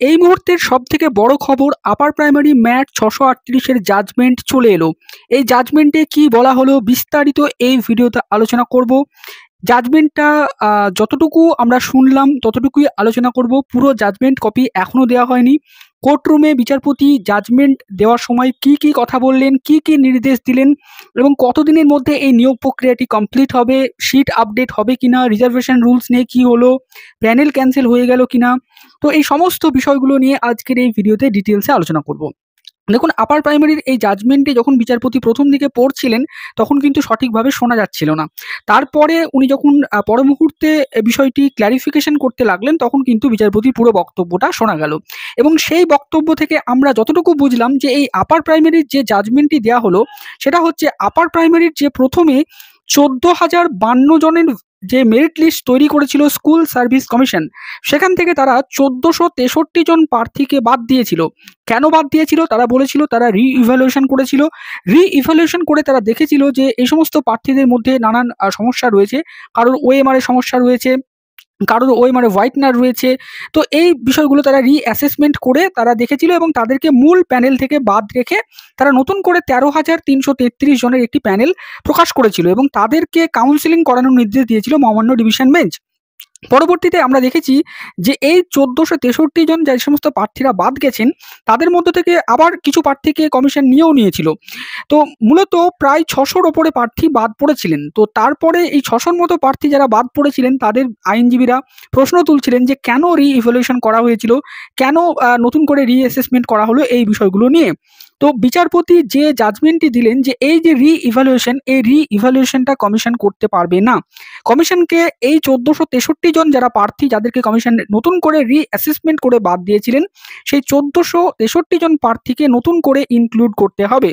এই মুহূর্তের সবথেকে বড় খবর, আপার প্রাইমারি ম্যাথ 638 এর জাজমেন্ট চলে এলো। এই জাজমেন্টে কি বলা হলো বিস্তারিত এই ভিডিওতে আলোচনা করব। জাজমেন্টটা যতটুকু আমরা শুনলাম ততটুকুই আলোচনা করব। পুরো জাজমেন্ট কপি এখনো দেওয়া হয়নি। কোর্টরুমে বিচারপতি জাজমেন্ট দেওয়ার সময় কি কি কথা বললেন, কি কি নির্দেশ দিলেন এবং কতদিনের মধ্যে এই নিয়োগ প্রক্রিয়াটি কমপ্লিট হবে, সিট আপডেট হবে কিনা, রিজার্ভেশন রুলস নিয়ে কি হলো, প্যানেল ক্যান্সেল হয়ে গেল কিনা, তো এই সমস্ত বিষয়গুলো নিয়ে আজকের এই ভিডিওতে ডিটেলসে আলোচনা করব। দেখুন, আপার প্রাইমারির এই জাজমেন্টে যখন বিচারপতি প্রথম দিকে পড়ছিলেন তখন কিন্তু সঠিকভাবে শোনা যাচ্ছিল না। তারপরে উনি যখন পর মুহূর্তে বিষয়টি ক্ল্যারিফিকেশন করতে লাগলেন তখন কিন্তু বিচারপতির পুরো বক্তব্যটা শোনা গেল। এবং সেই বক্তব্য থেকে আমরা যতটুকু বুঝলাম যে এই আপার প্রাইমারির যে জাজমেন্টটি দেওয়া হলো সেটা হচ্ছে আপার প্রাইমারির যে প্রথমে 14,052 জনের যে মেরিট লিস্ট তৈরি করেছিল স্কুল সার্ভিস কমিশন, সেখান থেকে তারা 1463 জন প্রার্থীকে বাদ দিয়েছিল। কেন বাদ দিয়েছিল? তারা বলেছিল তারা রি-ইভ্যালুয়েশন করেছিল। রি-ইভ্যালুয়েশন করে তারা দেখেছিল যে এই সমস্ত প্রার্থীদের মধ্যে নানান সমস্যা রয়েছে। কারোর ওএমআর এর সমস্যা রয়েছে, কারোর ওএমআর হোয়াইটনার রয়েছে। তো এই বিষয়গুলো তারা রি-অ্যাসেসমেন্ট করে তারা দেখেছিল এবং তাদেরকে মূল প্যানেল থেকে বাদ রেখে তারা নতুন করে 13,333 জনের একটি প্যানেল প্রকাশ করেছিল এবং তাদেরকে কাউন্সিলিং করানোর নির্দেশ দিয়েছিল মহামান্য ডিভিশন বেঞ্চ। পরবর্তীতে আমরা দেখেছি যে এই 1463 জন যে সমস্ত প্রার্থীরা বাদ গেছেন তাদের মধ্য থেকে আবার কিছু প্রার্থীকে কমিশন নিয়েও নিয়েছিল। তো মূলত প্রায় 600-র ওপরে প্রার্থী বাদ পড়েছিলেন। তো তারপরে এই 600-র মতো প্রার্থী যারা বাদ পড়েছিলেন তাদের আইনজীবীরা প্রশ্ন তুলছিলেন যে কেন রি-ইভ্যালুয়েশন করা হয়েছিল, কেন নতুন করে রি-অ্যাসেসমেন্ট করা হলো এই বিষয়গুলো নিয়ে। তো বিচারপতি যে জাজমেন্টটি দিলেন যে এই যে রি-ইভ্যালুয়েশন, এই রি-ইভ্যালুয়েশনটা কমিশন করতে পারবে না। কমিশনকে এই 1463 জন যারা প্রার্থী যাদেরকে কমিশন নতুন করে রি-অ্যাসেসমেন্ট করে বাদ দিয়েছিলেন সেই 1463 জন প্রার্থীকে নতুন করে ইনক্লুড করতে হবে।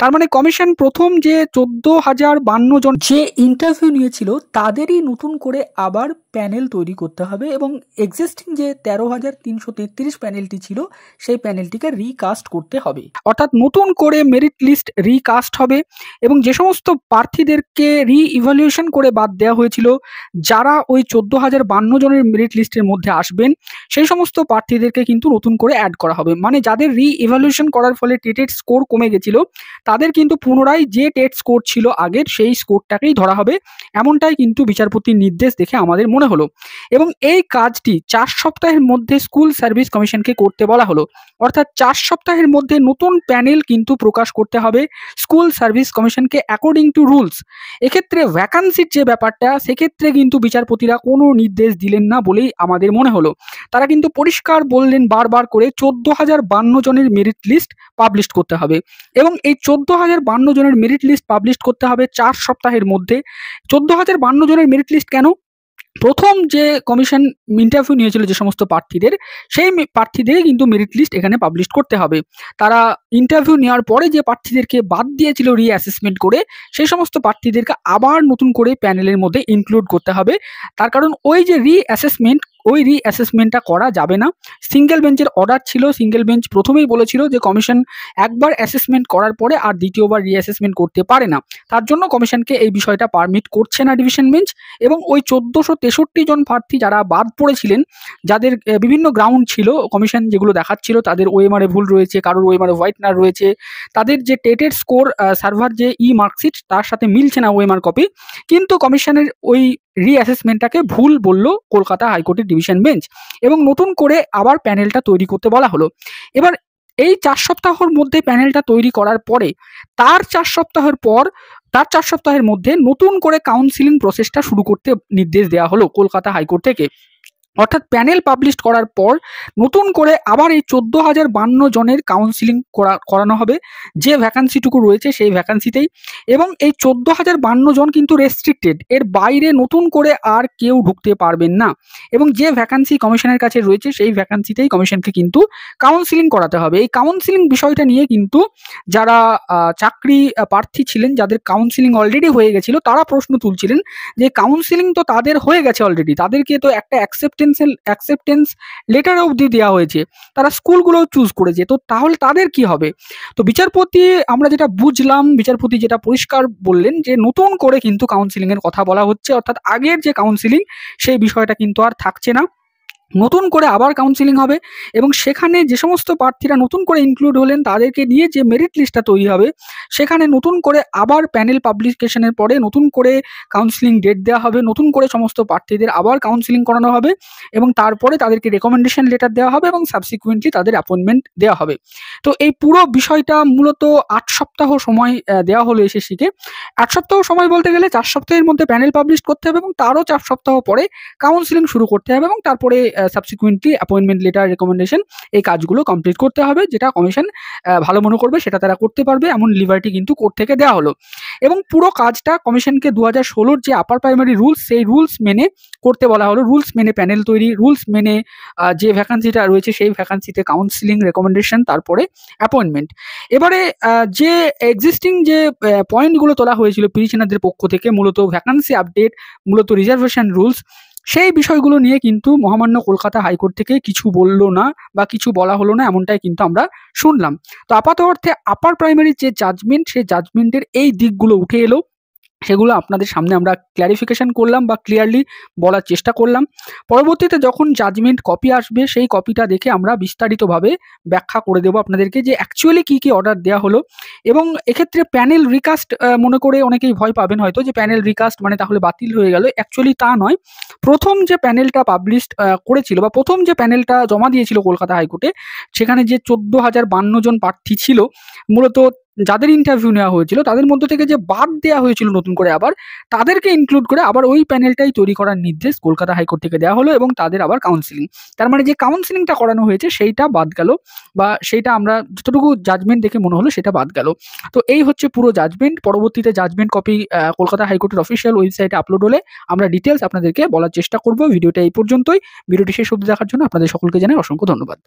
তার মানে কমিশন প্রথম যে 14,052 জন যে ইন্টারভিউ নিয়েছিল তাদেরই নতুন করে আবার প্যানেল তৈরি করতে হবে এবং এক্সিস্টিং যে 13,333 প্যানেলটি ছিল সেই প্যানেলটিকে রিকাস্ট করতে হবে। অর্থাৎ নতুন করে মেরিট লিস্ট রিকাস্ট হবে এবং যে সমস্ত প্রার্থীদেরকে রি-ইভ্যালুয়েশন করে বাদ দেওয়া হয়েছিল, যারা ওই 14,052 জনের মেরিট লিস্টের মধ্যে আসবেন সেই সমস্ত প্রার্থীদেরকে কিন্তু নতুন করে অ্যাড করা হবে। মানে যাদের রি-ইভ্যালুয়েশন করার ফলে টেটের স্কোর কমে গেছিল তাদের কিন্তু পুনরায় যে টেট স্কোর ছিল আগের সেই স্কোরটাকেই ধরা হবে, এমনটাই কিন্তু বিচারপতির নির্দেশ দেখে আমাদের মনে হলো। এবং এই কাজটি 4 সপ্তাহের মধ্যে স্কুল সার্ভিস কমিশনকে করতে বলা হলো। অর্থাৎ 4 সপ্তাহের মধ্যে নতুন প্যানেল কিন্তু প্রকাশ করতে হবে স্কুল সার্ভিস কমিশনকে অ্যাকর্ডিং টু রুলস। এক্ষেত্রে ভ্যাকান্সির যে ব্যাপারটা সেক্ষেত্রে কিন্তু বিচারপতিরা কোনো নির্দেশ দিলেন না বলেই আমাদের মনে হলো। তারা কিন্তু পরিষ্কার বললেন বারবার করে 14,052 জনের মেরিট লিস্ট পাবলিশ করতে হবে এবং এই 14,052 জনের মেরিট লিস্ট পাবলিশ করতে হবে 4 সপ্তাহের মধ্যে। 14,052 জনের মেরিট লিস্ট কেন? প্রথম যে কমিশন ইন্টারভিউ নিয়েছিল যে সমস্ত প্রার্থীদের সেই প্রার্থীদের কিন্তু মেরিট লিস্ট এখানে পাবলিশ করতে হবে। তারা ইন্টারভিউ নেওয়ার পরে যে প্রার্থীদেরকে বাদ দিয়েছিল রি-অ্যাসেসমেন্ট করে সেই সমস্ত প্রার্থীদেরকে আবার নতুন করে প্যানেলের মধ্যে ইনক্লুড করতে হবে। তার কারণ ওই যে রি-অ্যাসেসমেন্ট, ওই রি-অ্যাসেসমেন্টটা করা যাবে না। সিঙ্গেল বেঞ্চের অর্ডার ছিল, সিঙ্গেল বেঞ্চ প্রথমেই বলেছিল যে কমিশন একবার অ্যাসেসমেন্ট করার পরে আর দ্বিতীয়বার রি-অ্যাসেসমেন্ট করতে পারে না। তার জন্য কমিশনকে এই বিষয়টা পারমিট করছে না ডিভিশন বেঞ্চ এবং ওই 1463 জন প্রার্থী যারা বাদ পড়েছিলেন, যাদের বিভিন্ন গ্রাউন্ড ছিল, কমিশন যেগুলো দেখাচ্ছিল তাদের ওএমআরে ভুল রয়েছে, কারোর ওএমআরে হোয়াইটনার রয়েছে, তাদের যে টেটের স্কোর সার্ভার যে মার্কশিট তার সাথে মিলছে না ওএমআর কপি, কিন্তু কমিশনের ওই রি-অ্যাসেসমেন্টটাকে ভুল বলল কলকাতা হাইকোর্টের ডিভিশন বেঞ্চ এবং নতুন করে আবার প্যানেলটা তৈরি করতে বলা হলো। এবার এই 4 সপ্তাহের মধ্যে প্যানেলটা তৈরি করার পরে তার 4 সপ্তাহের মধ্যে নতুন করে কাউন্সিলিং প্রসেসটা শুরু করতে নির্দেশ দেওয়া হলো কলকাতা হাইকোর্ট থেকে। অর্থাৎ প্যানেল পাবলিশ করার পর নতুন করে আবার এই 14,052 জনের কাউন্সিলিং করানো হবে যে ভ্যাকান্সিটুকু রয়েছে সেই ভ্যাকান্সিতেই। এবং এই 14,052 জন কিন্তু রেস্ট্রিক্টেড, এর বাইরে নতুন করে আর কেউ ঢুকতে পারবেন না এবং যে ভ্যাকান্সি কমিশনের কাছে রয়েছে সেই ভ্যাকান্সিতেই কমিশনকে কিন্তু কাউন্সিলিং করাতে হবে। এই কাউন্সিলিং বিষয়টা নিয়ে কিন্তু যারা চাকরি প্রার্থী ছিলেন, যাদের কাউন্সিলিং অলরেডি হয়ে গেছিল, তারা প্রশ্ন তুলছিলেন যে কাউন্সিলিং তো তাদের হয়ে গেছে অলরেডি, তাদেরকে তো একটা অ্যাকসেপ্টেন্স লেটার অবধি দেওয়া হয়েছে, তারা স্কুলগুলো চুজ করেছে, তো তাহলে তাদের কি হবে? তো বিচারপতি, আমরা যেটা বুঝলাম, বিচারপতি যেটা পরিষ্কার বললেন যে নতুন করে কিন্তু কাউন্সিলিং এর কথা বলা হচ্ছে, অর্থাৎ আগের যে কাউন্সিলিং সেই বিষয়টা কিন্তু আর থাকছে না। নতুন করে আবার কাউন্সেলিং হবে এবং সেখানে যে সমস্ত প্রার্থীরা নতুন করে ইনক্লুড হলেন তাদেরকে নিয়ে যে মেরিট লিস্টটা তৈরি হবে, সেখানে নতুন করে আবার প্যানেল পাবলিকেশনের পরে নতুন করে কাউন্সেলিং ডেট দেওয়া হবে, নতুন করে সমস্ত প্রার্থীদের আবার কাউন্সেলিং করানো হবে এবং তারপরে তাদেরকে রেকমেন্ডেশন লেটার দেওয়া হবে এবং সাবসিকুয়েন্টলি তাদের অ্যাপয়েন্টমেন্ট দেওয়া হবে। তো এই পুরো বিষয়টা মূলত ৮ সপ্তাহ সময় দেওয়া হলো এসএসসিকে। ৮ সপ্তাহ সময় বলতে গেলে ৪ সপ্তাহের মধ্যে প্যানেল পাবলিশ করতে হবে এবং তারও ৪ সপ্তাহ পরে কাউন্সেলিং শুরু করতে হবে এবং তারপরে সাবসিকুয়েন্টলি অ্যাপয়েন্টমেন্ট লেটার, রেকমেন্ডেশন এই কাজগুলো কমপ্লিট করতে হবে, যেটা কমিশন ভালো মনে করবে সেটা তারা করতে পারবে, এমন লিবার্টি কিন্তু কোর্ট থেকে দেওয়া হলো। এবং পুরো কাজটা কমিশনকে 2016 যে আপার প্রাইমারি রুলস, সেই রুলস মেনে করতে বলা হলো। রুলস মেনে প্যানেল তৈরি, রুলস মেনে যে ভ্যাকান্সিটা রয়েছে সেই ভ্যাকান্সিতে কাউন্সেলিং, রেকমেন্ডেশন, তারপরে অ্যাপয়েন্টমেন্ট। এবারে যে এক্সিস্টিং যে পয়েন্টগুলো তোলা হয়েছিল পিটিশনারদের পক্ষ থেকে, মূলত ভ্যাকান্সি আপডেট, মূলত রিজার্ভেশন রুলস, সেই বিষয়গুলো নিয়ে কিন্তু মহামান্য কলকাতা হাইকোর্ট থেকে কিছু বলল না বা কিছু বলা হলো না, এমনটাই কিন্তু আমরা শুনলাম। তো আপাত অর্থে আপার প্রাইমারি যে জাজমেন্ট, সেই জাজমেন্টের এই দিকগুলো উঠে এলো, সেগুলো আপনাদের সামনে আমরা ক্ল্যারিফিকেশন করলাম বা ক্লিয়ারলি বলার চেষ্টা করলাম। পরবর্তীতে যখন জাজমেন্ট কপি আসবে সেই কপিটা দেখে আমরা বিস্তারিতভাবে ব্যাখ্যা করে দেবো আপনাদেরকে যে অ্যাকচুয়ালি কী কী অর্ডার দেওয়া হলো। এবং এক্ষেত্রে প্যানেল রিকাস্ট মনে করে অনেকেই ভয় পাবেন হয়তো যে প্যানেল রিকাস্ট মানে তাহলে বাতিল হয়ে গেল। অ্যাকচুয়ালি তা নয়। প্রথম যে প্যানেলটা পাবলিশড করেছিল বা প্রথম যে প্যানেলটা জমা দিয়েছিল কলকাতা হাইকোর্টে, সেখানে যে 14,052 জন প্রার্থী ছিল, মূলত যাদের ইন্টারভিউ নেওয়া হয়েছিল তাদের মধ্য থেকে যে বাদ দেওয়া হয়েছিল নতুন করে আবার, তাদেরকে ইনক্লুড করে আবার ওই প্যানেলটাই তৈরি করার নির্দেশ কলকাতা হাইকোর্ট থেকে দেওয়া হলো এবং তাদের আবার কাউন্সেলিং। তার মানে যে কাউন্সেলিংটা করানো হয়েছে সেইটা বাদ গেল, বা সেইটা আমরা যতটুকু জাজমেন্ট দেখে মনে হলো সেটা বাদ গেল। তো এই হচ্ছে পুরো জাজমেন্ট। পরবর্তীতে জাজমেন্ট কপি কলকাতা হাইকোর্টের অফিসিয়াল ওয়েবসাইটে আপলোড হলে আমরা ডিটেলস আপনাদেরকে বলার চেষ্টা করব। ভিডিওটা এই পর্যন্তই। ভিডিওটি শেষ অবধি দেখার জন্য আপনাদের সকলকে জানাই অসংখ্য ধন্যবাদ।